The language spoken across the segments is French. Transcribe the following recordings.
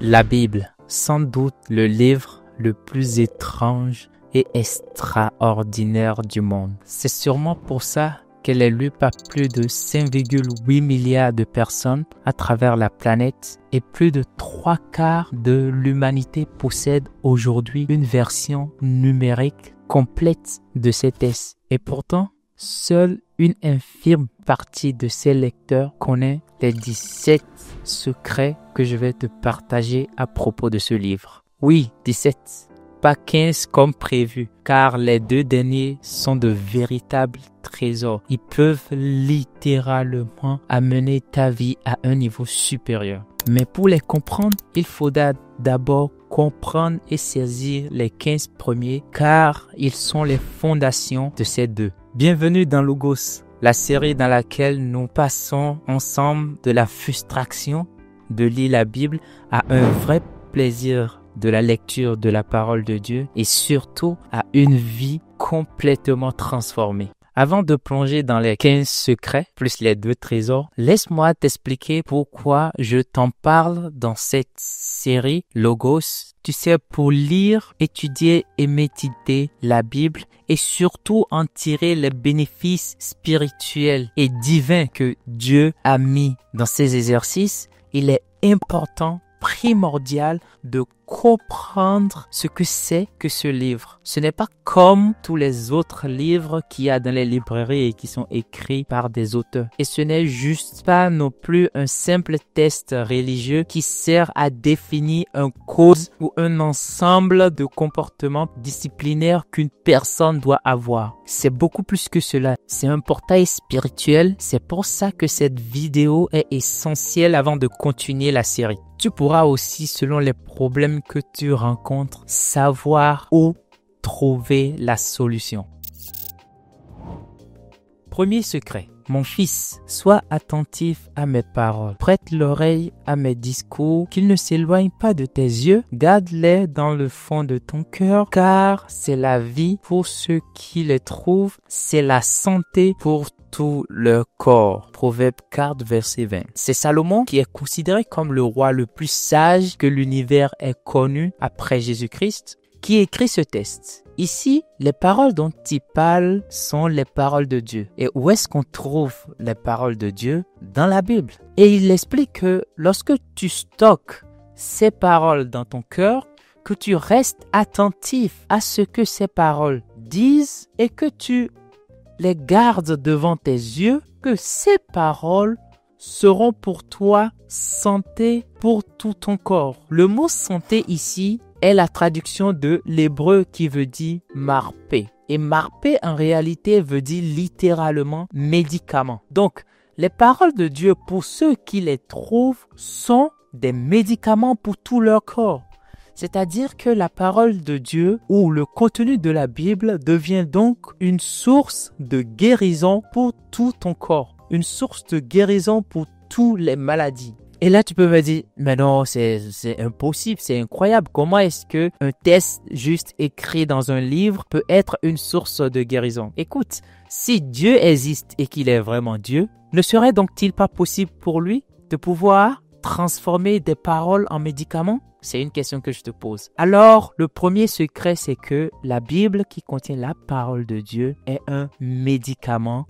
La Bible, sans doute le livre le plus étrange et extraordinaire du monde. C'est sûrement pour ça qu'elle est lue par plus de 5,8 milliards de personnes à travers la planète et plus de 3/4 de l'humanité possède aujourd'hui une version numérique complète de ces textes. Et pourtant, seule une infime partie de ces lecteurs connaît les 17 secrets que je vais te partager à propos de ce livre. Oui, 17, pas 15 comme prévu, car les 2 derniers sont de véritables trésors. Ils peuvent littéralement amener ta vie à un niveau supérieur. Mais pour les comprendre, il faudra d'abord comprendre et saisir les 15 premiers, car ils sont les fondations de ces 2. Bienvenue dans Logos, la série dans laquelle nous passons ensemble de la frustration de lire la Bible à un vrai plaisir de la lecture de la parole de Dieu et surtout à une vie complètement transformée. Avant de plonger dans les 15 secrets, plus les 2 trésors, laisse-moi t'expliquer pourquoi je t'en parle dans cette série Logos. Tu sais, pour lire, étudier et méditer la Bible et surtout en tirer les bénéfices spirituels et divins que Dieu a mis dans ces exercices, il est important, primordial de comprendre ce que c'est que ce livre. Ce n'est pas comme tous les autres livres qu'il y a dans les librairies et qui sont écrits par des auteurs. Et ce n'est juste pas non plus un simple test religieux qui sert à définir un cause ou un ensemble de comportements disciplinaires qu'une personne doit avoir. C'est beaucoup plus que cela. C'est un portail spirituel. C'est pour ça que cette vidéo est essentielle avant de continuer la série. Tu pourras aussi, selon les problèmes que tu rencontres, savoir où trouver la solution. Premier secret. Mon fils, sois attentif à mes paroles. Prête l'oreille à mes discours, qu'ils ne s'éloignent pas de tes yeux. Garde-les dans le fond de ton cœur, car c'est la vie pour ceux qui les trouvent, c'est la santé pour tout le corps. Proverbe 4, verset 20. C'est Salomon qui est considéré comme le roi le plus sage que l'univers ait connu après Jésus-Christ, qui écrit ce texte. Ici, les paroles dont il parle sont les paroles de Dieu. Et où est-ce qu'on trouve les paroles de Dieu? Dans la Bible. Et il explique que lorsque tu stockes ces paroles dans ton cœur, que tu restes attentif à ce que ces paroles disent et que tu les gardes devant tes yeux, que ces paroles seront pour toi santé pour tout ton corps. Le mot santé ici est la traduction de l'hébreu qui veut dire marpé. Et marpé en réalité veut dire littéralement médicament. Donc, les paroles de Dieu pour ceux qui les trouvent sont des médicaments pour tout leur corps. C'est-à-dire que la parole de Dieu ou le contenu de la Bible devient donc une source de guérison pour tout ton corps. Une source de guérison pour toutes les maladies. Et là, tu peux me dire, mais non, c'est impossible, c'est incroyable. Comment est-ce que un test juste écrit dans un livre peut être une source de guérison? Écoute, si Dieu existe et qu'il est vraiment Dieu, ne serait donc-il pas possible pour lui de pouvoir transformer des paroles en médicaments? C'est une question que je te pose. Alors, le premier secret, c'est que la Bible qui contient la parole de Dieu est un médicament.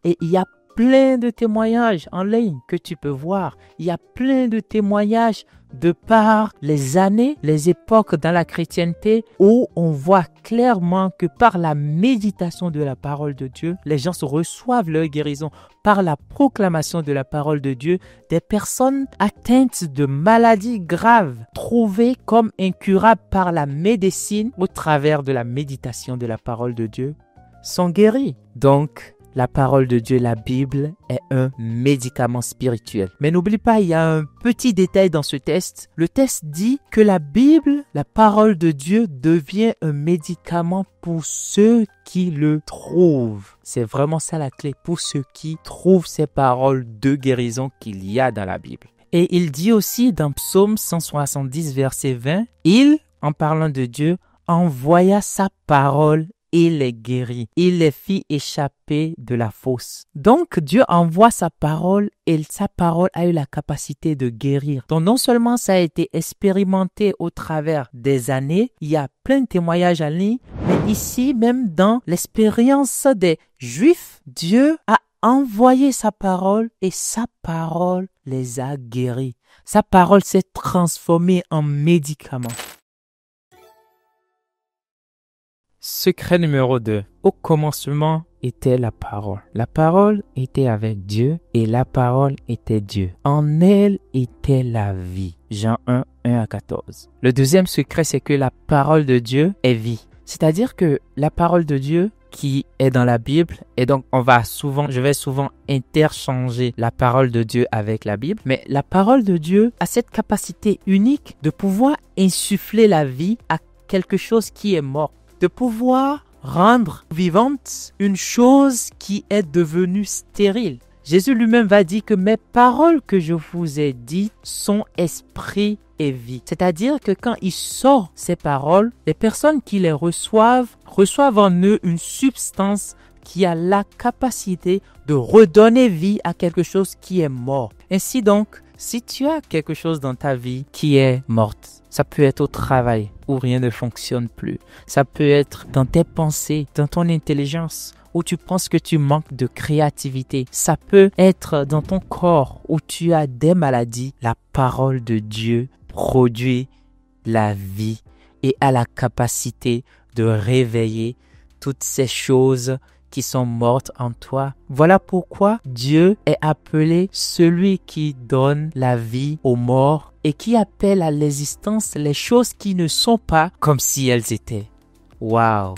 Et il y a plein de témoignages en ligne que tu peux voir. Il y a plein de témoignages de par les années, les époques dans la chrétienté où on voit clairement que par la méditation de la parole de Dieu, les gens se reçoivent leur guérison. Par la proclamation de la parole de Dieu, des personnes atteintes de maladies graves, trouvées comme incurables par la médecine au travers de la méditation de la parole de Dieu, sont guéries. Donc, la parole de Dieu, la Bible, est un médicament spirituel. Mais n'oublie pas, il y a un petit détail dans ce test. Le test dit que la Bible, la parole de Dieu, devient un médicament pour ceux qui le trouvent. C'est vraiment ça la clé, pour ceux qui trouvent ces paroles de guérison qu'il y a dans la Bible. Et il dit aussi dans Psaume 170, verset 20, il, en parlant de Dieu, envoya sa parole il les guérit. Il les fit échapper de la fosse. Donc, Dieu envoie sa parole et sa parole a eu la capacité de guérir. Donc, non seulement ça a été expérimenté au travers des années, il y a plein de témoignages en ligne, mais ici, même dans l'expérience des Juifs, Dieu a envoyé sa parole et sa parole les a guéris. Sa parole s'est transformée en médicament. Secret numéro 2. Au commencement était la parole. La parole était avec Dieu et la parole était Dieu. En elle était la vie. Jean 1, 1-14. Le deuxième secret, c'est que la parole de Dieu est vie. C'est-à-dire que la parole de Dieu qui est dans la Bible, et donc je vais souvent interchanger la parole de Dieu avec la Bible, mais la parole de Dieu a cette capacité unique de pouvoir insuffler la vie à quelque chose qui est mort, de pouvoir rendre vivante une chose qui est devenue stérile. Jésus lui-même va dire que mes paroles que je vous ai dites sont esprit et vie. C'est-à-dire que quand il sort ces paroles, les personnes qui les reçoivent en eux une substance qui a la capacité de redonner vie à quelque chose qui est mort. Ainsi donc, si tu as quelque chose dans ta vie qui est morte, ça peut être au travail où rien ne fonctionne plus. Ça peut être dans tes pensées, dans ton intelligence, où tu penses que tu manques de créativité. Ça peut être dans ton corps où tu as des maladies. La parole de Dieu produit la vie et a la capacité de réveiller toutes ces choses qui sont mortes en toi. Voilà pourquoi Dieu est appelé celui qui donne la vie aux morts et qui appelle à l'existence les choses qui ne sont pas comme si elles étaient. Waouh!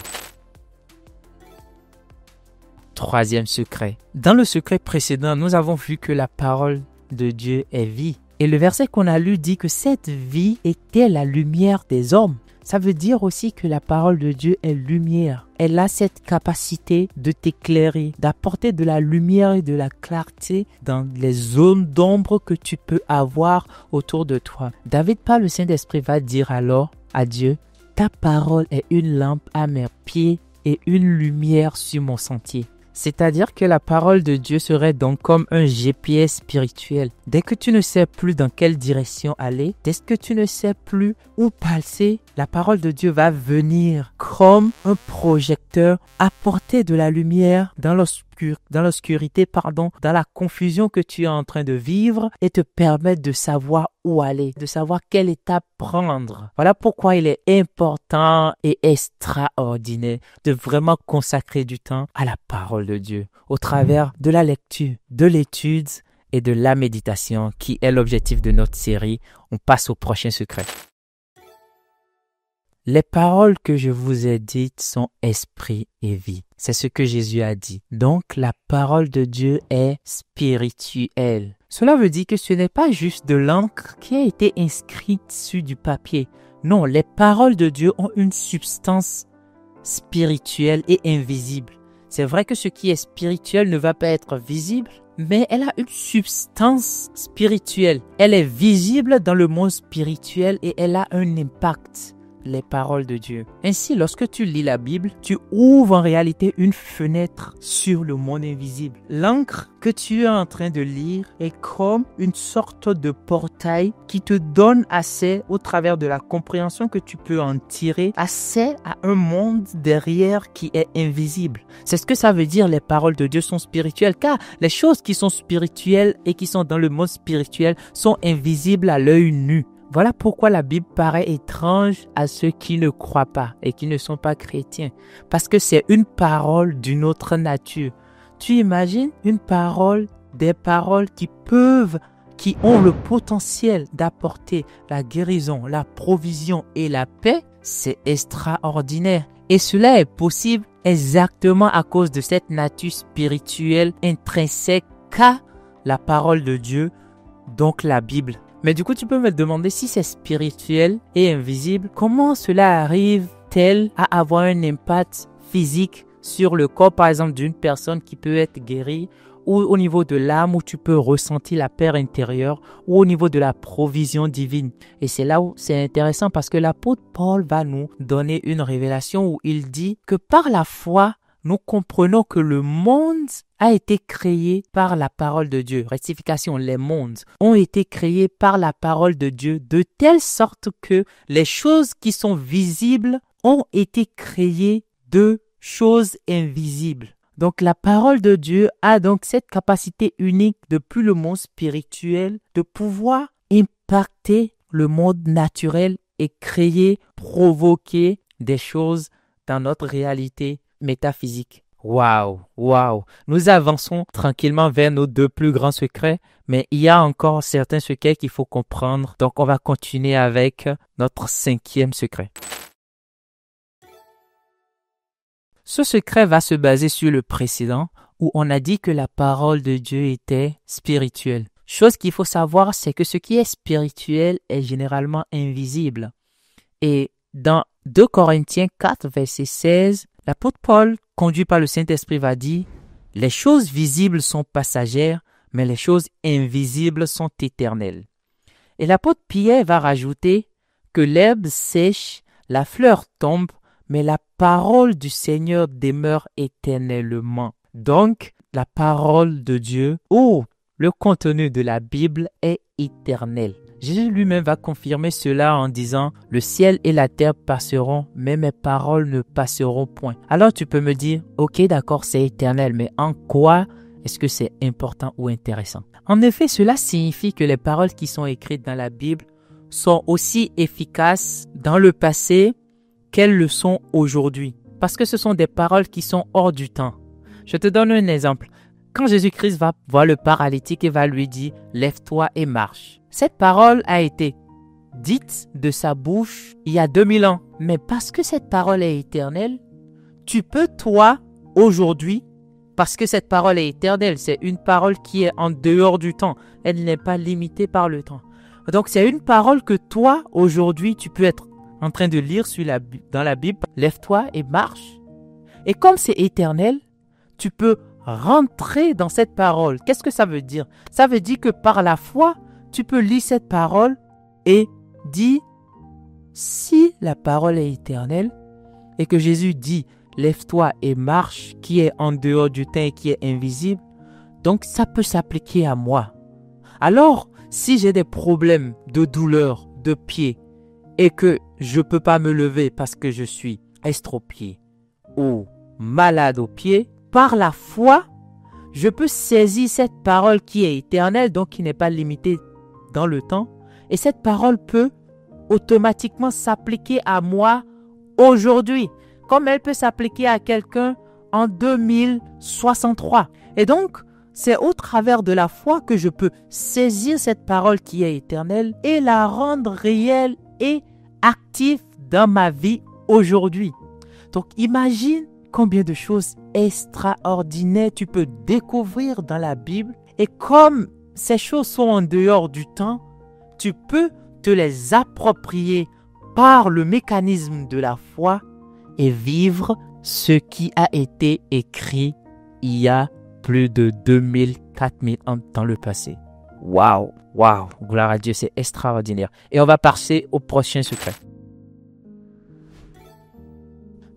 Troisième secret. Dans le secret précédent, nous avons vu que la parole de Dieu est vie. Et le verset qu'on a lu dit que cette vie était la lumière des hommes. Ça veut dire aussi que la parole de Dieu est lumière. Elle a cette capacité de t'éclairer, d'apporter de la lumière et de la clarté dans les zones d'ombre que tu peux avoir autour de toi. David, par le Saint-Esprit, va dire alors à Dieu, « Ta parole est une lampe à mes pieds et une lumière sur mon sentier. » C'est-à-dire que la parole de Dieu serait donc comme un GPS spirituel. Dès que tu ne sais plus dans quelle direction aller, dès que tu ne sais plus où passer, la parole de Dieu va venir comme un projecteur, apporter de la lumière dans l'obscurité, dans la confusion que tu es en train de vivre et te permettre de savoir où aller, de savoir quelle étape prendre. Voilà pourquoi il est important et extraordinaire de vraiment consacrer du temps à la parole de Dieu au travers de la lecture, de l'étude et de la méditation qui est l'objectif de notre série. On passe au prochain secret. Les paroles que je vous ai dites sont esprit et vie. C'est ce que Jésus a dit. Donc, la parole de Dieu est spirituelle. Cela veut dire que ce n'est pas juste de l'encre qui a été inscrite sur du papier. Non, les paroles de Dieu ont une substance spirituelle et invisible. C'est vrai que ce qui est spirituel ne va pas être visible, mais elle a une substance spirituelle. Elle est visible dans le monde spirituel et elle a un impact. Les paroles de Dieu. Ainsi, lorsque tu lis la Bible, tu ouvres en réalité une fenêtre sur le monde invisible. L'encre que tu es en train de lire est comme une sorte de portail qui te donne accès, au travers de la compréhension que tu peux en tirer, accès à un monde derrière qui est invisible. C'est ce que ça veut dire, les paroles de Dieu sont spirituelles, car les choses qui sont spirituelles et qui sont dans le monde spirituel sont invisibles à l'œil nu. Voilà pourquoi la Bible paraît étrange à ceux qui ne croient pas et qui ne sont pas chrétiens. Parce que c'est une parole d'une autre nature. Tu imagines des paroles qui ont le potentiel d'apporter la guérison, la provision et la paix. C'est extraordinaire. Et cela est possible exactement à cause de cette nature spirituelle intrinsèque qu'a la parole de Dieu, donc la Bible. Mais du coup, tu peux me demander si c'est spirituel et invisible, comment cela arrive-t-il à avoir un impact physique sur le corps, par exemple, d'une personne qui peut être guérie ou au niveau de l'âme où tu peux ressentir la paix intérieure, ou au niveau de la provision divine. Et c'est là où c'est intéressant parce que l'apôtre Paul va nous donner une révélation où il dit que par la foi, nous comprenons que le monde a été créé par la parole de Dieu. Rectification, les mondes ont été créés par la parole de Dieu de telle sorte que les choses qui sont visibles ont été créées de choses invisibles. Donc la parole de Dieu a donc cette capacité unique depuis le monde spirituel de pouvoir impacter le monde naturel et créer, provoquer des choses dans notre réalité métaphysique. Waouh, waouh. Nous avançons tranquillement vers nos 2 plus grands secrets, mais il y a encore certains secrets qu'il faut comprendre. Donc on va continuer avec notre 5e secret. Ce secret va se baser sur le précédent où on a dit que la parole de Dieu était spirituelle. Chose qu'il faut savoir, c'est que ce qui est spirituel est généralement invisible. Et dans 2 Corinthiens 4, verset 16, l'apôtre Paul, conduit par le Saint-Esprit, va dire « Les choses visibles sont passagères, mais les choses invisibles sont éternelles. » Et l'apôtre Pierre va rajouter que l'herbe sèche, la fleur tombe, mais la parole du Seigneur demeure éternellement. Donc, la parole de Dieu, le contenu de la Bible est éternel. Jésus lui-même va confirmer cela en disant « Le ciel et la terre passeront, mais mes paroles ne passeront point. » Alors tu peux me dire « Ok, d'accord, c'est éternel, mais en quoi est-ce que c'est important ou intéressant ?» En effet, cela signifie que les paroles qui sont écrites dans la Bible sont aussi efficaces dans le passé qu'elles le sont aujourd'hui. Parce que ce sont des paroles qui sont hors du temps. Je te donne un exemple. Quand Jésus-Christ va voir le paralytique et va lui dire « Lève-toi et marche ». Cette parole a été dite de sa bouche il y a 2000 ans. Mais parce que cette parole est éternelle, tu peux toi, aujourd'hui, parce que cette parole est éternelle, c'est une parole qui est en dehors du temps. Elle n'est pas limitée par le temps. Donc c'est une parole que toi, aujourd'hui, tu peux être en train de lire dans la Bible. Lève-toi et marche. Et comme c'est éternel, tu peux rentrer dans cette parole. Qu'est-ce que ça veut dire? Ça veut dire que par la foi, tu peux lire cette parole et dire, si la parole est éternelle et que Jésus dit, lève-toi et marche, qui est en dehors du temps et qui est invisible, donc ça peut s'appliquer à moi. Alors, si j'ai des problèmes de douleur de pied et que je ne peux pas me lever parce que je suis estropié ou malade au pied, par la foi, je peux saisir cette parole qui est éternelle, donc qui n'est pas limitée dans le temps, et cette parole peut automatiquement s'appliquer à moi aujourd'hui, comme elle peut s'appliquer à quelqu'un en 2063. Et donc, c'est au travers de la foi que je peux saisir cette parole qui est éternelle et la rendre réelle et active dans ma vie aujourd'hui. Donc, imagine combien de choses extraordinaires tu peux découvrir dans la Bible. Et comme ces choses sont en dehors du temps, tu peux te les approprier par le mécanisme de la foi et vivre ce qui a été écrit il y a plus de 2000, 4000 ans dans le passé. Waouh, waouh, gloire à Dieu, c'est extraordinaire. Et on va passer au prochain secret.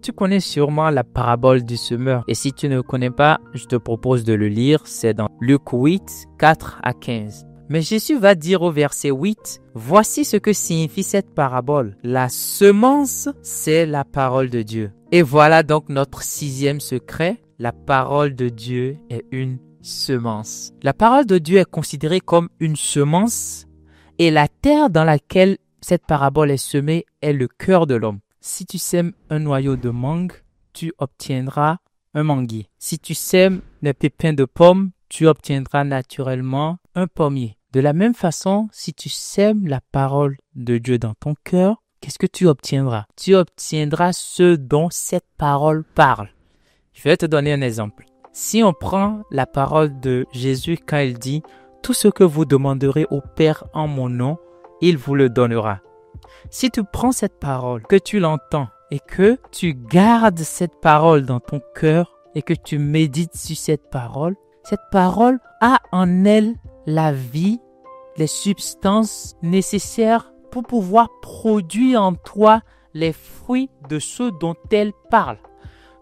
Tu connais sûrement la parabole du semeur. Et si tu ne connais pas, je te propose de le lire. C'est dans Luc 8, 4 à 15. Mais Jésus va dire au verset 8, « Voici ce que signifie cette parabole. La semence, c'est la parole de Dieu. » Et voilà donc notre 6e secret. La parole de Dieu est une semence. La parole de Dieu est considérée comme une semence et la terre dans laquelle cette parabole est semée est le cœur de l'homme. Si tu sèmes un noyau de mangue, tu obtiendras un manguier. Si tu sèmes des pépins de pommes, tu obtiendras naturellement un pommier. De la même façon, si tu sèmes la parole de Dieu dans ton cœur, qu'est-ce que tu obtiendras? Tu obtiendras ce dont cette parole parle. Je vais te donner un exemple. Si on prend la parole de Jésus quand il dit « Tout ce que vous demanderez au Père en mon nom, il vous le donnera ». Si tu prends cette parole, que tu l'entends et que tu gardes cette parole dans ton cœur et que tu médites sur cette parole, Cette parole a en elle la vie, les substances nécessaires pour pouvoir produire en toi les fruits de ceux dont elle parle.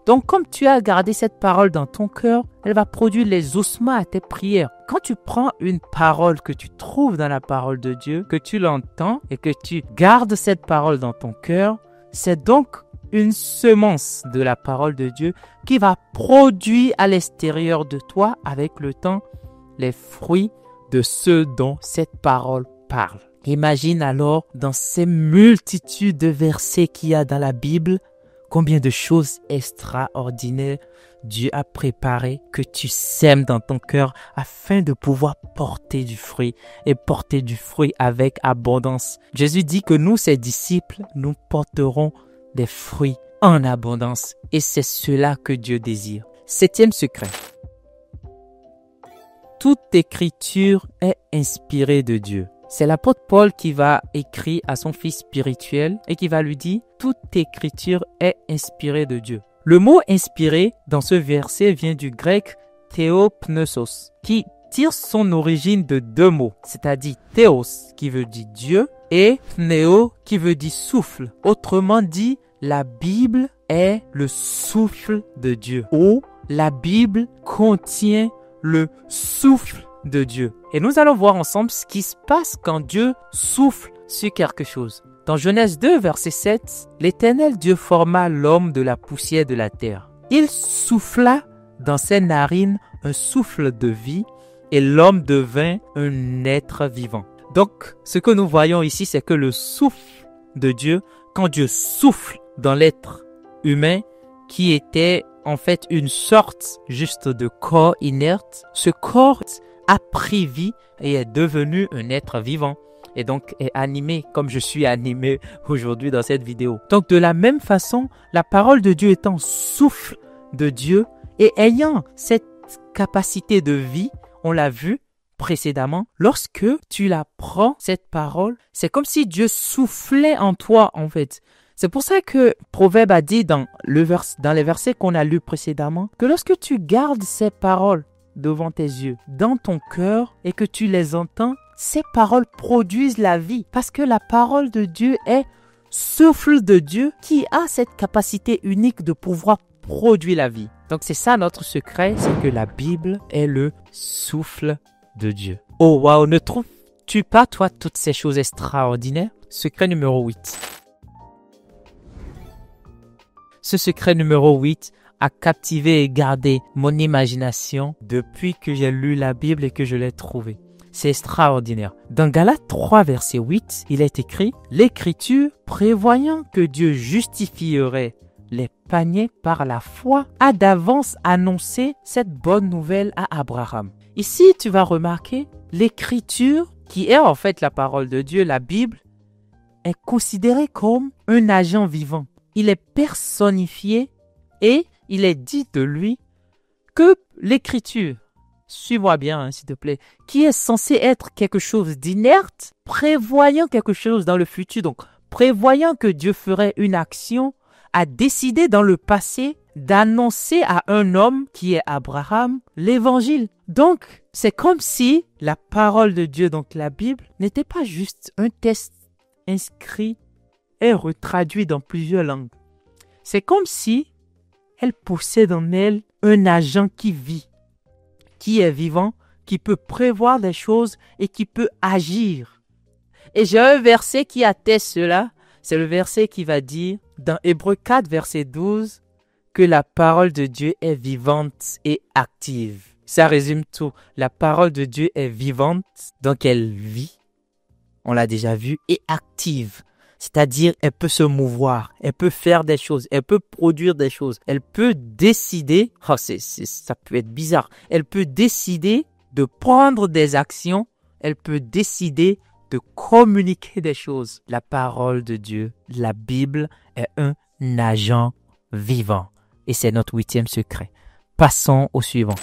Donc, comme tu as gardé cette parole dans ton cœur, elle va produire les ossements à tes prières. Quand tu prends une parole que tu trouves dans la parole de Dieu, que tu l'entends et que tu gardes cette parole dans ton cœur, c'est donc une semence de la parole de Dieu qui va produire à l'extérieur de toi, avec le temps, les fruits de ceux dont cette parole parle. Imagine alors, dans ces multitudes de versets qu'il y a dans la Bible, combien de choses extraordinaires Dieu a préparées que tu sèmes dans ton cœur afin de pouvoir porter du fruit et porter du fruit avec abondance. Jésus dit que nous, ses disciples, nous porterons des fruits en abondance et c'est cela que Dieu désire. 7e secret. Toute écriture est inspirée de Dieu. C'est l'apôtre Paul qui va écrire à son fils spirituel et qui va lui dire « Toute écriture est inspirée de Dieu ». Le mot « inspiré » dans ce verset vient du grec « théopneustos » qui tire son origine de deux mots, c'est-à-dire « théos » qui veut dire Dieu et « pneo » qui veut dire souffle. Autrement dit, la Bible est le souffle de Dieu ou la Bible contient le souffle de Dieu. Et nous allons voir ensemble ce qui se passe quand Dieu souffle sur quelque chose. Dans Genèse 2, verset 7, l'Éternel Dieu forma l'homme de la poussière de la terre. Il souffla dans ses narines un souffle de vie et l'homme devint un être vivant. Donc, ce que nous voyons ici, c'est que le souffle de Dieu, quand Dieu souffle dans l'être humain, qui était en fait une sorte juste de corps inerte, ce corps a pris vie et est devenu un être vivant et donc est animé comme je suis animé aujourd'hui dans cette vidéo. Donc de la même façon, la parole de Dieu étant souffle de Dieu et ayant cette capacité de vie, on l'a vu précédemment, lorsque tu la prends, cette parole, c'est comme si Dieu soufflait en toi en fait. C'est pour ça que Proverbe a dit dans les versets qu'on a lus précédemment que lorsque tu gardes ces paroles devant tes yeux, dans ton cœur et que tu les entends, ces paroles produisent la vie parce que la parole de Dieu est souffle de Dieu qui a cette capacité unique de pouvoir produire la vie. Donc c'est ça notre secret, c'est que la Bible est le souffle de Dieu. Oh waouh, ne trouves-tu pas toi toutes ces choses extraordinaires? Secret numéro 8. Ce secret numéro 8 a captivé et gardé mon imagination depuis que j'ai lu la Bible et que je l'ai trouvée. C'est extraordinaire. Dans Galates 3, verset 8, il est écrit « L'Écriture, prévoyant que Dieu justifierait les païens par la foi, a d'avance annoncé cette bonne nouvelle à Abraham. » Ici, tu vas remarquer, l'Écriture, qui est en fait la parole de Dieu, la Bible, est considérée comme un agent vivant. Il est personnifié et il est dit de lui que l'Écriture, suis-moi bien s'il te plaît, qui est censé être quelque chose d'inerte, prévoyant quelque chose dans le futur, donc prévoyant que Dieu ferait une action, a décidé dans le passé d'annoncer à un homme qui est Abraham l'évangile. Donc, c'est comme si la parole de Dieu, donc la Bible, n'était pas juste un texte inscrit et retraduit dans plusieurs langues. C'est comme si elle possède en elle un agent qui vit, qui est vivant, qui peut prévoir des choses et qui peut agir. Et j'ai un verset qui atteste cela, c'est le verset qui va dire, dans Hébreux 4, verset 12, que la parole de Dieu est vivante et active. Ça résume tout. La parole de Dieu est vivante, donc elle vit, on l'a déjà vu, et active. C'est-à-dire, elle peut se mouvoir, elle peut faire des choses, elle peut produire des choses, elle peut décider, ça peut être bizarre, elle peut décider de prendre des actions, elle peut décider de communiquer des choses. La parole de Dieu, la Bible, est un agent vivant. Et c'est notre 8e secret. Passons au suivant.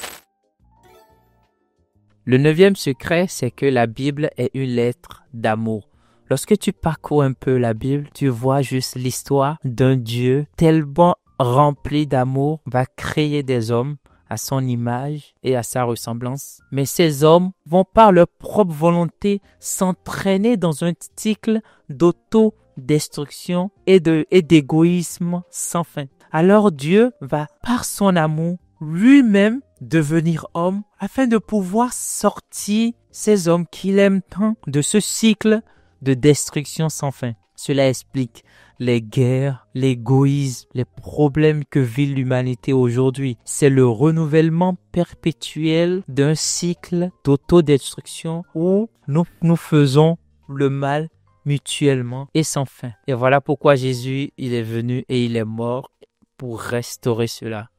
Le 9e secret, c'est que la Bible est une lettre d'amour. Lorsque tu parcours un peu la Bible, tu vois juste l'histoire d'un Dieu tellement rempli d'amour, va créer des hommes à son image et à sa ressemblance. Mais ces hommes vont par leur propre volonté s'entraîner dans un cycle d'autodestruction et d'égoïsme sans fin. Alors Dieu va, par son amour, lui-même devenir homme afin de pouvoir sortir ces hommes qu'il aime tant de ce cycle de destruction sans fin. Cela explique les guerres, l'égoïsme, les problèmes que vit l'humanité aujourd'hui. C'est le renouvellement perpétuel d'un cycle d'autodestruction où nous faisons le mal mutuellement et sans fin. Et voilà pourquoi Jésus, il est venu et il est mort pour restaurer cela.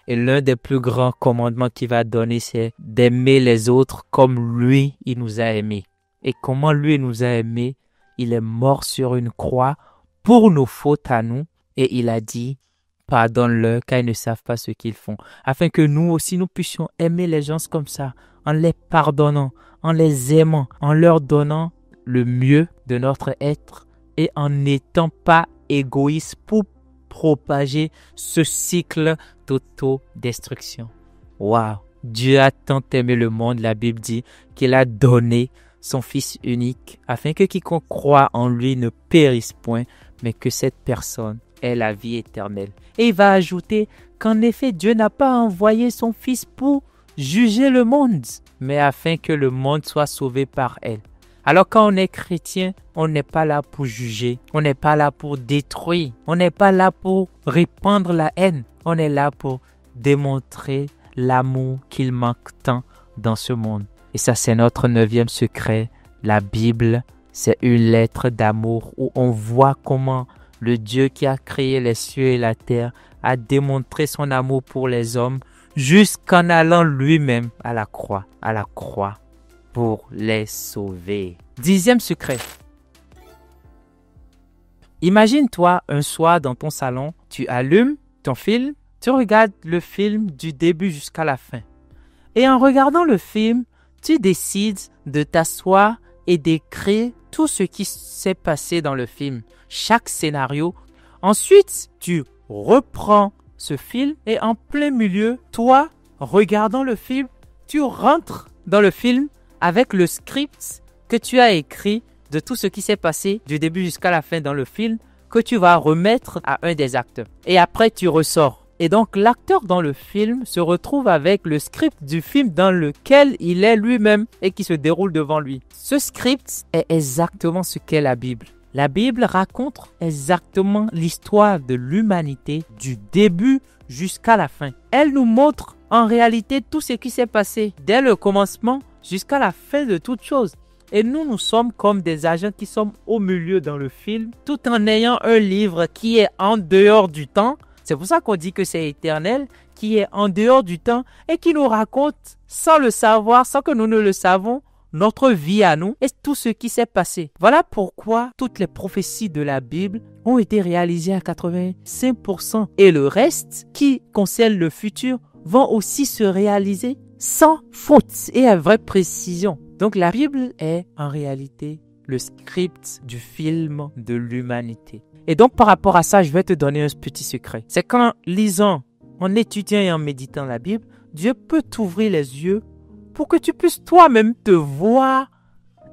Et l'un des plus grands commandements qu'il va donner, c'est d'aimer les autres comme lui, il nous a aimés. Et comment lui, il nous a aimés? Il est mort sur une croix pour nos fautes à nous. Et il a dit, pardonne-leur car ils ne savent pas ce qu'ils font. Afin que nous aussi, nous puissions aimer les gens comme ça, en les pardonnant, en les aimant, en leur donnant le mieux de notre être et en n'étant pas égoïste pour propager ce cycle d'autodestruction. Waouh! Dieu a tant aimé le monde, la Bible dit, qu'il a donné son Fils unique, afin que quiconque croit en lui ne périsse point, mais que cette personne ait la vie éternelle. Et il va ajouter qu'en effet, Dieu n'a pas envoyé son Fils pour juger le monde, mais afin que le monde soit sauvé par elle. Alors quand on est chrétien, on n'est pas là pour juger, on n'est pas là pour détruire, on n'est pas là pour répandre la haine, on est là pour démontrer l'amour qu'il manque tant dans ce monde. Et ça, c'est notre 9e secret. La Bible, c'est une lettre d'amour où on voit comment le Dieu qui a créé les cieux et la terre a démontré son amour pour les hommes jusqu'en allant lui-même à la croix pour les sauver. 10e secret. Imagine-toi un soir dans ton salon, tu allumes ton film, tu regardes le film du début jusqu'à la fin. Et en regardant le film, tu décides de t'asseoir et d'écrire tout ce qui s'est passé dans le film, chaque scénario. Ensuite, tu reprends ce film et en plein milieu, toi, regardant le film, tu rentres dans le film avec le script que tu as écrit de tout ce qui s'est passé du début jusqu'à la fin dans le film que tu vas remettre à un des acteurs. Et après, tu ressors. Et donc, l'acteur dans le film se retrouve avec le script du film dans lequel il est lui-même et qui se déroule devant lui. Ce script est exactement ce qu'est la Bible. La Bible raconte exactement l'histoire de l'humanité du début jusqu'à la fin. Elle nous montre en réalité tout ce qui s'est passé dès le commencement jusqu'à la fin de toute chose. Et nous sommes comme des agents qui sommes au milieu dans le film, tout en ayant un livre qui est en dehors du temps. C'est pour ça qu'on dit que c'est éternel, qui est en dehors du temps et qui nous raconte, sans le savoir, sans que nous ne le savons, notre vie à nous et tout ce qui s'est passé. Voilà pourquoi toutes les prophéties de la Bible ont été réalisées à 85%. Et le reste, qui concerne le futur, vont aussi se réaliser sans faute et à vraie précision. Donc la Bible est en réalité le script du film de l'humanité. Et donc par rapport à ça, je vais te donner un petit secret. C'est qu'en lisant, en étudiant et en méditant la Bible, Dieu peut t'ouvrir les yeux pour que tu puisses toi-même te voir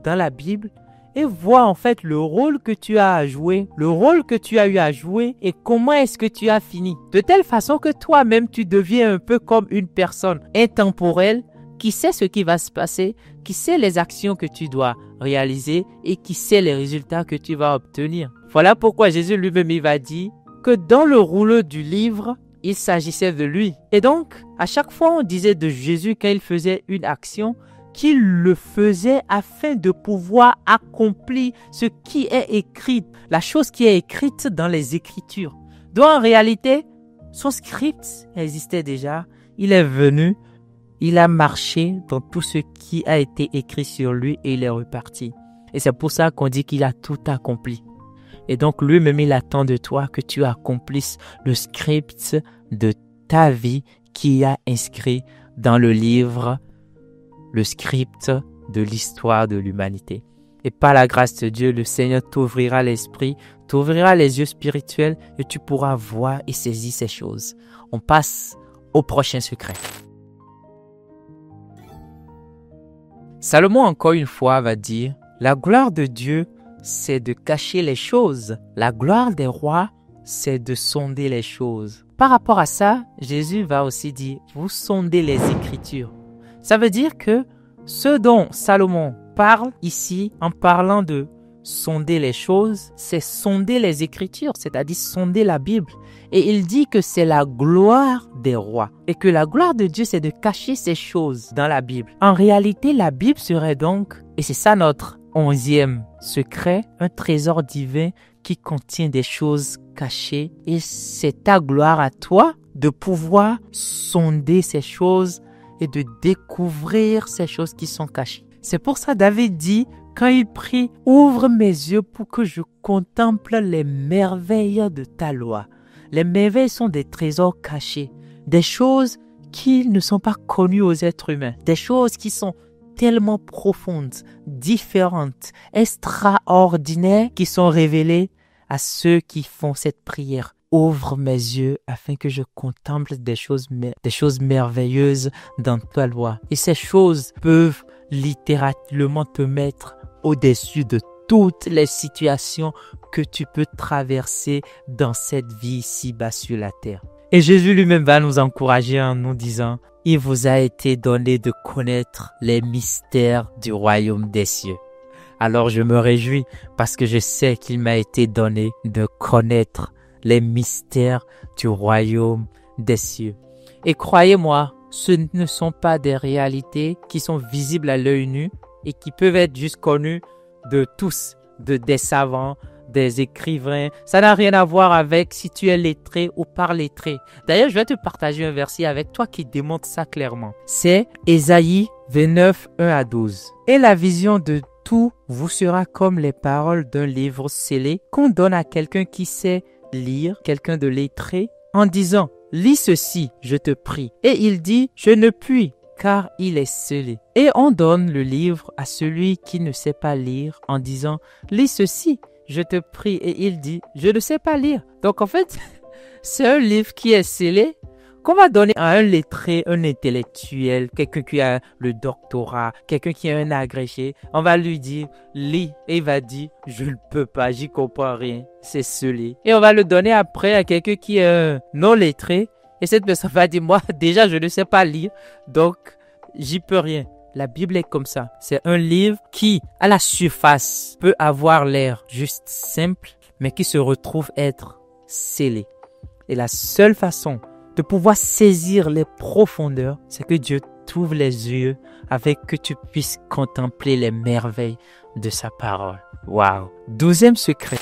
dans la Bible et voir en fait le rôle que tu as à jouer, le rôle que tu as eu à jouer et comment est-ce que tu as fini. De telle façon que toi-même tu deviens un peu comme une personne intemporelle qui sait ce qui va se passer, qui sait les actions que tu dois réaliser et qui sait les résultats que tu vas obtenir. Voilà pourquoi Jésus lui-même il va dire que dans le rouleau du livre, il s'agissait de lui. Et donc, à chaque fois on disait de Jésus quand il faisait une action, qu'il le faisait afin de pouvoir accomplir ce qui est écrit, la chose qui est écrite dans les Écritures. Donc en réalité, son script existait déjà, il est venu, il a marché dans tout ce qui a été écrit sur lui et il est reparti. Et c'est pour ça qu'on dit qu'il a tout accompli. Et donc lui-même, il attend de toi que tu accomplisses le script de ta vie qui a inscrit dans le livre, le script de l'histoire de l'humanité. Et par la grâce de Dieu, le Seigneur t'ouvrira l'esprit, t'ouvrira les yeux spirituels et tu pourras voir et saisir ces choses. On passe au prochain secret. Salomon, encore une fois, va dire, la gloire de Dieu, c'est de cacher les choses. La gloire des rois, c'est de sonder les choses. Par rapport à ça, Jésus va aussi dire, vous sondez les Écritures. Ça veut dire que ce dont Salomon parle ici, en parlant de sonder les choses, c'est sonder les Écritures, c'est-à-dire sonder la Bible. Et il dit que c'est la gloire des rois et que la gloire de Dieu, c'est de cacher ces choses dans la Bible. En réalité, la Bible serait donc, et c'est ça notre 11e secret, un trésor divin qui contient des choses cachées. Et c'est ta gloire à toi de pouvoir sonder ces choses et de découvrir ces choses qui sont cachées. C'est pour ça David dit, quand il prie, ouvre mes yeux pour que je contemple les merveilles de ta loi. Les merveilles sont des trésors cachés, des choses qui ne sont pas connues aux êtres humains, des choses qui sont tellement profondes, différentes, extraordinaires, qui sont révélées à ceux qui font cette prière. Ouvre mes yeux afin que je contemple des choses merveilleuses dans ta loi. Et ces choses peuvent littéralement te mettre au-dessus de toutes les situations que tu peux traverser dans cette vie ici-bas sur la terre. Et Jésus lui-même va nous encourager en nous disant, il vous a été donné de connaître les mystères du royaume des cieux. Alors je me réjouis parce que je sais qu'il m'a été donné de connaître les mystères du royaume des cieux. Et croyez-moi, ce ne sont pas des réalités qui sont visibles à l'œil nu et qui peuvent être juste connues de tous, des savants, des écrivains. Ça n'a rien à voir avec si tu es lettré ou pas lettré. D'ailleurs, je vais te partager un verset avec toi qui démontre ça clairement. C'est Ésaïe 29, 1 à 12. Et la vision de tout vous sera comme les paroles d'un livre scellé qu'on donne à quelqu'un qui sait lire, quelqu'un de lettré, en disant, lis ceci, je te prie. Et il dit, je ne puis, car il est scellé. Et on donne le livre à celui qui ne sait pas lire en disant, lis ceci, je te prie. Et il dit, je ne sais pas lire. Donc en fait, c'est un livre qui est scellé qu'on va donner à un lettré, un intellectuel, quelqu'un qui a le doctorat, quelqu'un qui a un agrégé. On va lui dire, lis. Et il va dire, je ne peux pas, j'y comprends rien. C'est scellé. Et on va le donner après à quelqu'un qui est non lettré. Et cette personne va dire, moi, déjà, je ne sais pas lire, donc j'y peux rien. La Bible est comme ça. C'est un livre qui, à la surface, peut avoir l'air juste simple, mais qui se retrouve être scellé. Et la seule façon de pouvoir saisir les profondeurs, c'est que Dieu t'ouvre les yeux afin que tu puisses contempler les merveilles de sa parole. Waouh! 12e secret.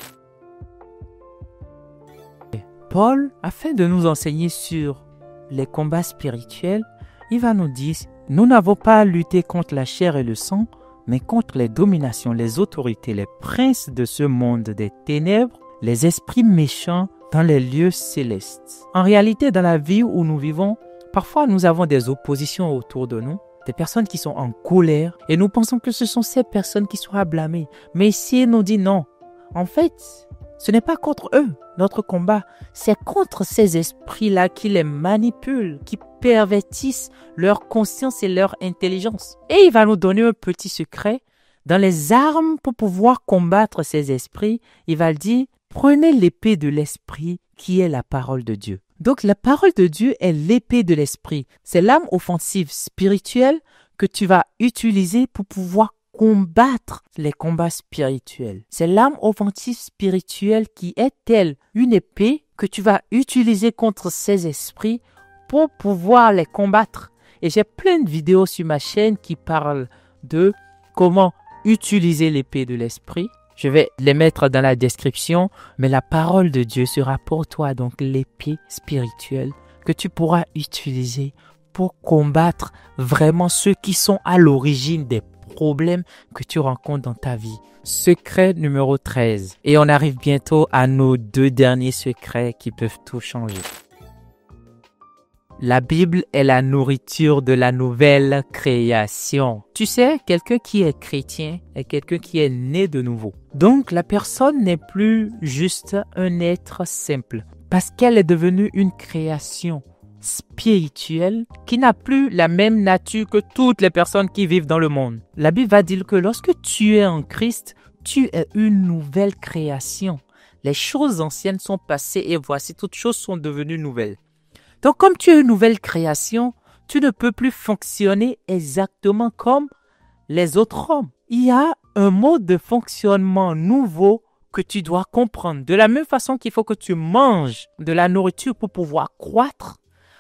Paul, afin de nous enseigner sur les combats spirituels, il va nous dire, nous n'avons pas à lutter contre la chair et le sang, mais contre les dominations, les autorités, les princes de ce monde des ténèbres, les esprits méchants dans les lieux célestes. En réalité, dans la vie où nous vivons, parfois nous avons des oppositions autour de nous, des personnes qui sont en colère, et nous pensons que ce sont ces personnes qui sont à blâmer. Mais ici, il nous dit non. En fait, ce n'est pas contre eux, notre combat. C'est contre ces esprits-là qui les manipulent, qui pervertissent leur conscience et leur intelligence. Et il va nous donner un petit secret. Dans les armes pour pouvoir combattre ces esprits, il va dire, prenez l'épée de l'esprit qui est la parole de Dieu. Donc la parole de Dieu est l'épée de l'esprit. C'est l'arme offensive spirituelle que tu vas utiliser pour pouvoir combattre les combats spirituels. C'est l'arme offensive spirituelle qui est telle une épée que tu vas utiliser contre ces esprits pour pouvoir les combattre. Et j'ai plein de vidéos sur ma chaîne qui parlent de comment utiliser l'épée de l'esprit. Je vais les mettre dans la description, mais la parole de Dieu sera pour toi donc l'épée spirituelle que tu pourras utiliser pour combattre vraiment ceux qui sont à l'origine des problèmes que tu rencontres dans ta vie. Secret numéro 13. Et on arrive bientôt à nos 2 derniers secrets qui peuvent tout changer. La Bible est la nourriture de la nouvelle création. Tu sais, quelqu'un qui est chrétien est quelqu'un qui est né de nouveau. Donc, la personne n'est plus juste un être simple parce qu'elle est devenue une création. spirituel qui n'a plus la même nature que toutes les personnes qui vivent dans le monde. La Bible va dire que lorsque tu es en Christ, tu es une nouvelle création. Les choses anciennes sont passées et voici, toutes choses sont devenues nouvelles. Donc, comme tu es une nouvelle création, tu ne peux plus fonctionner exactement comme les autres hommes. Il y a un mode de fonctionnement nouveau que tu dois comprendre. De la même façon qu'il faut que tu manges de la nourriture pour pouvoir croître,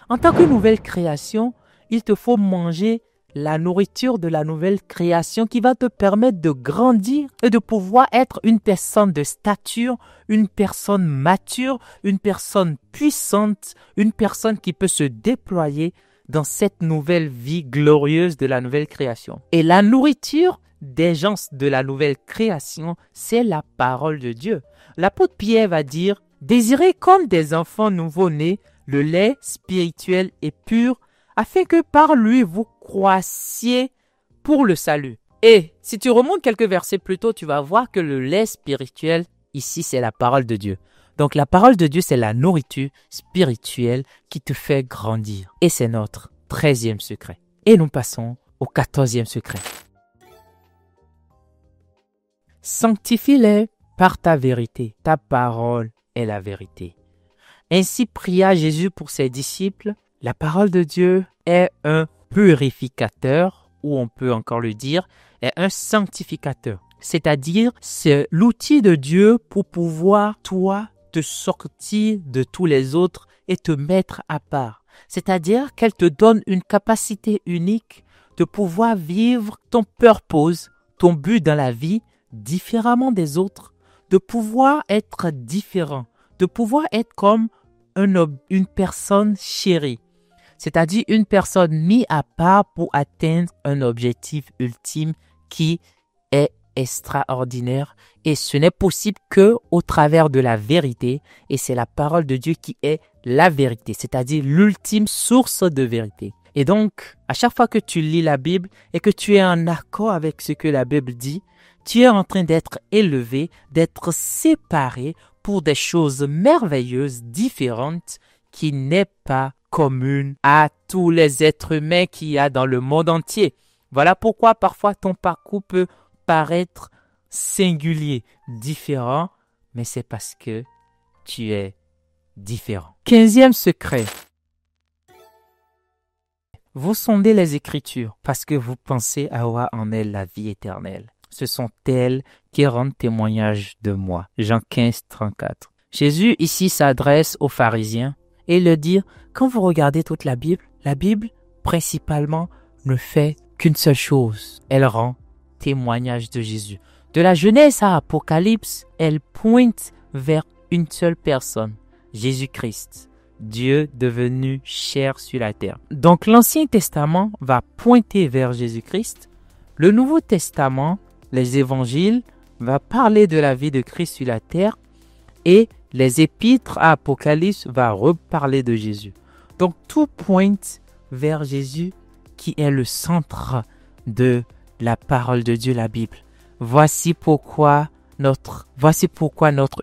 en tant que nouvelle création, il te faut manger la nourriture de la nouvelle création qui va te permettre de grandir et de pouvoir être une personne de stature, une personne mature, une personne puissante, une personne qui peut se déployer dans cette nouvelle vie glorieuse de la nouvelle création. Et la nourriture des gens de la nouvelle création, c'est la parole de Dieu. L'apôtre Pierre va dire « Désirez comme des enfants nouveau-nés le lait spirituel et pur, afin que par lui vous croissiez pour le salut. » Et si tu remontes quelques versets plus tôt, tu vas voir que le lait spirituel, ici, c'est la parole de Dieu. Donc la parole de Dieu, c'est la nourriture spirituelle qui te fait grandir. Et c'est notre 13e secret. Et nous passons au 14e secret. Sanctifie-les par ta vérité. Ta parole est la vérité. Ainsi pria Jésus pour ses disciples. La parole de Dieu est un purificateur, ou on peut encore le dire, est un sanctificateur. C'est-à-dire, c'est l'outil de Dieu pour pouvoir, toi, te sortir de tous les autres et te mettre à part. C'est-à-dire qu'elle te donne une capacité unique de pouvoir vivre ton purpose, ton but dans la vie, différemment des autres, de pouvoir être différent, de pouvoir être comme une personne chérie, c'est-à-dire une personne mise à part pour atteindre un objectif ultime qui est extraordinaire. Et ce n'est possible que au travers de la vérité, et c'est la parole de Dieu qui est la vérité, c'est-à-dire l'ultime source de vérité. Et donc, à chaque fois que tu lis la Bible et que tu es en accord avec ce que la Bible dit, tu es en train d'être élevé, d'être séparé pour des choses merveilleuses, différentes, qui n'est pas commune à tous les êtres humains qu'il y a dans le monde entier. Voilà pourquoi parfois ton parcours peut paraître singulier, différent, mais c'est parce que tu es différent. 15e secret. Vous sondez les Écritures parce que vous pensez avoir en elles la vie éternelle. Ce sont elles qui rendent témoignage de moi. Jean 15, 34. Jésus ici s'adresse aux pharisiens et leur dit, quand vous regardez toute la Bible principalement ne fait qu'une seule chose. Elle rend témoignage de Jésus. De la Genèse à Apocalypse, elle pointe vers une seule personne, Jésus-Christ, Dieu devenu chair sur la terre. Donc l'Ancien Testament va pointer vers Jésus-Christ. Le Nouveau Testament, les évangiles, va parler de la vie de Christ sur la terre et les épîtres à Apocalypse va reparler de Jésus. Donc tout pointe vers Jésus qui est le centre de la parole de Dieu, la Bible. Voici pourquoi notre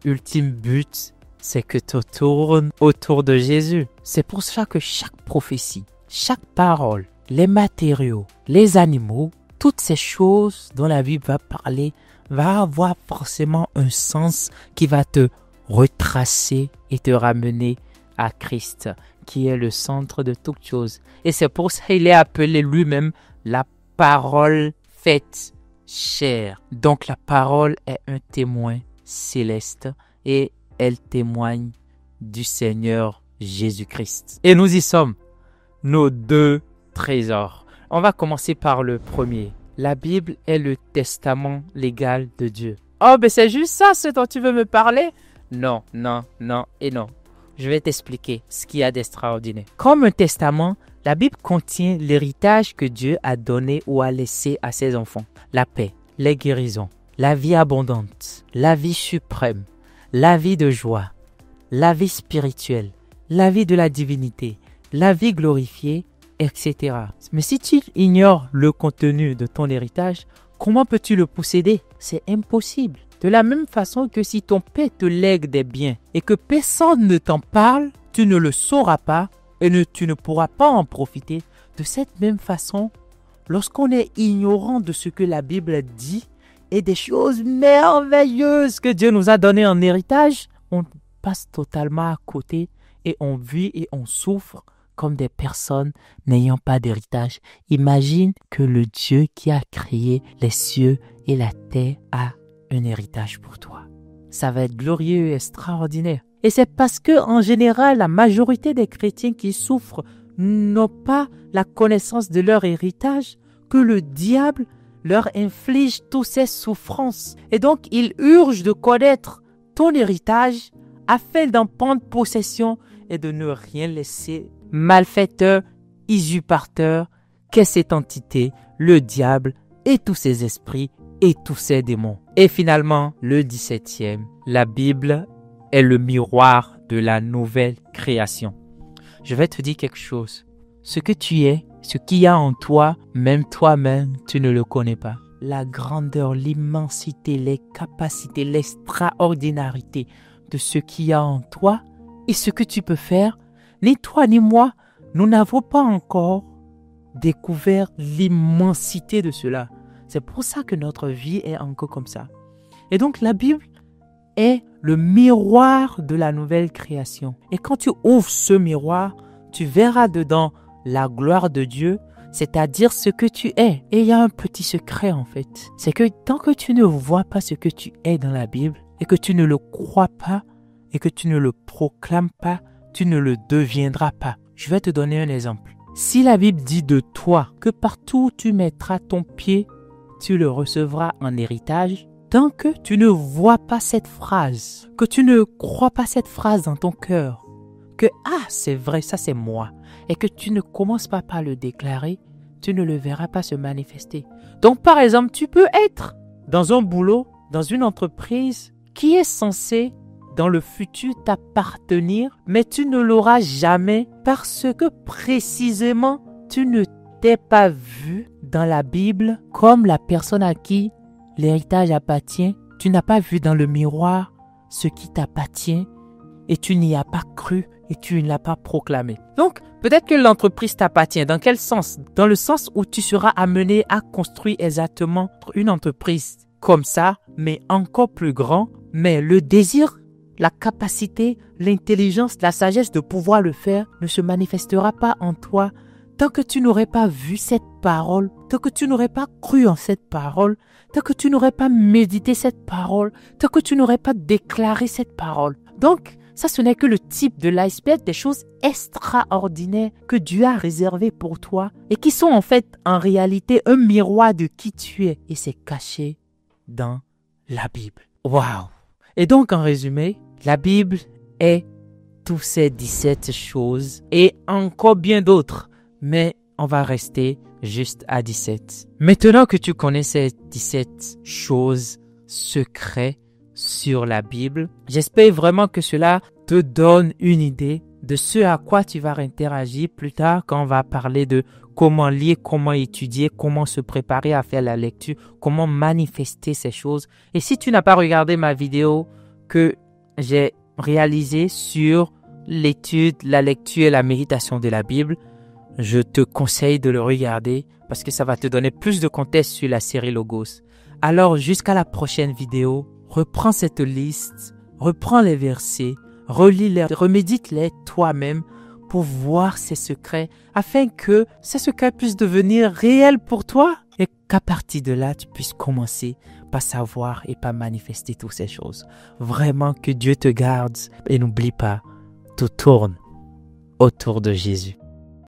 ultime but, c'est que tu tournes autour de Jésus. C'est pour ça que chaque prophétie, chaque parole, les matériaux, les animaux, toutes ces choses dont la Bible va parler, va avoir forcément un sens qui va te retracer et te ramener à Christ, qui est le centre de toutes choses. Et c'est pour ça qu'il est appelé lui-même la parole faite chair. Donc la parole est un témoin céleste et elle témoigne du Seigneur Jésus-Christ. Et nous y sommes, nos deux trésors. On va commencer par le premier. La Bible est le testament légal de Dieu. Oh, mais c'est juste ça ce dont tu veux me parler? Non, non, non et non. Je vais t'expliquer ce qu'il y a d'extraordinaire. Comme un testament, la Bible contient l'héritage que Dieu a donné ou a laissé à ses enfants. La paix, les guérisons, la vie abondante, la vie suprême, la vie de joie, la vie spirituelle, la vie de la divinité, la vie glorifiée, etc. Mais si tu ignores le contenu de ton héritage, comment peux-tu le posséder? C'est impossible. De la même façon que si ton père te lègue des biens et que personne ne t'en parle, tu ne le sauras pas et tu ne pourras pas en profiter. De cette même façon, lorsqu'on est ignorant de ce que la Bible dit et des choses merveilleuses que Dieu nous a données en héritage, on passe totalement à côté et on vit et on souffre comme des personnes n'ayant pas d'héritage. Imagine que le Dieu qui a créé les cieux et la terre a un héritage pour toi. Ça va être glorieux et extraordinaire. Et c'est parce que, en général, la majorité des chrétiens qui souffrent n'ont pas la connaissance de leur héritage que le diable leur inflige toutes ces souffrances. Et donc, il urge de connaître ton héritage afin d'en prendre possession et de ne rien laisser. Malfaiteur, usurpateur, qu'est cette entité, le diable et tous ses esprits et tous ses démons. Et finalement, le 17e, la Bible est le miroir de la nouvelle création. Je vais te dire quelque chose. Ce que tu es, ce qu'il y a en toi, même toi-même, tu ne le connais pas. La grandeur, l'immensité, les capacités, l'extraordinarité de ce qu'il y a en toi et ce que tu peux faire, ni toi ni moi, nous n'avons pas encore découvert l'immensité de cela. C'est pour ça que notre vie est encore comme ça. Et donc la Bible est le miroir de la nouvelle création. Et quand tu ouvres ce miroir, tu verras dedans la gloire de Dieu, c'est-à-dire ce que tu es. Et il y a un petit secret en fait. C'est que tant que tu ne vois pas ce que tu es dans la Bible et que tu ne le crois pas et que tu ne le proclames pas, tu ne le deviendras pas. Je vais te donner un exemple. Si la Bible dit de toi que partout où tu mettras ton pied, tu le recevras en héritage, tant que tu ne vois pas cette phrase, que tu ne crois pas cette phrase dans ton cœur, que c'est vrai, ça c'est moi, et que tu ne commences pas par le déclarer, tu ne le verras pas se manifester. Donc par exemple, tu peux être dans un boulot, dans une entreprise qui est censée dans le futur t'appartenir, mais tu ne l'auras jamais parce que précisément tu ne t'es pas vu dans la Bible comme la personne à qui l'héritage appartient. Tu n'as pas vu dans le miroir ce qui t'appartient et tu n'y as pas cru et tu ne l'as pas proclamé. Donc, peut-être que l'entreprise t'appartient. Dans quel sens? Dans le sens où tu seras amené à construire exactement une entreprise comme ça, mais encore plus grand. Mais le désir, la capacité, l'intelligence, la sagesse de pouvoir le faire ne se manifestera pas en toi tant que tu n'aurais pas vu cette parole, tant que tu n'aurais pas cru en cette parole, tant que tu n'aurais pas médité cette parole, tant que tu n'aurais pas déclaré cette parole. Donc, ça, ce n'est que le type de l'iceberg des choses extraordinaires que Dieu a réservées pour toi et qui sont en fait, en réalité, un miroir de qui tu es. Et c'est caché dans la Bible. Waouh! Et donc, en résumé, la Bible est tous ces 17 choses et encore bien d'autres. Mais on va rester juste à 17. Maintenant que tu connais ces 17 choses secrètes sur la Bible, j'espère vraiment que cela te donne une idée de ce à quoi tu vas interagir plus tard quand on va parler de comment lire, comment étudier, comment se préparer à faire la lecture, comment manifester ces choses. Et si tu n'as pas regardé ma vidéo que j'ai réalisée sur l'étude, la lecture et la méditation de la Bible, je te conseille de le regarder parce que ça va te donner plus de contexte sur la série Logos. Alors, jusqu'à la prochaine vidéo, reprends cette liste, reprends les versets, relis-les, remédite-les toi-même pour voir ces secrets afin que ces secrets puissent devenir réels pour toi et qu'à partir de là, tu puisses commencer par savoir et par manifester toutes ces choses. Vraiment que Dieu te garde et n'oublie pas, tout tourne autour de Jésus.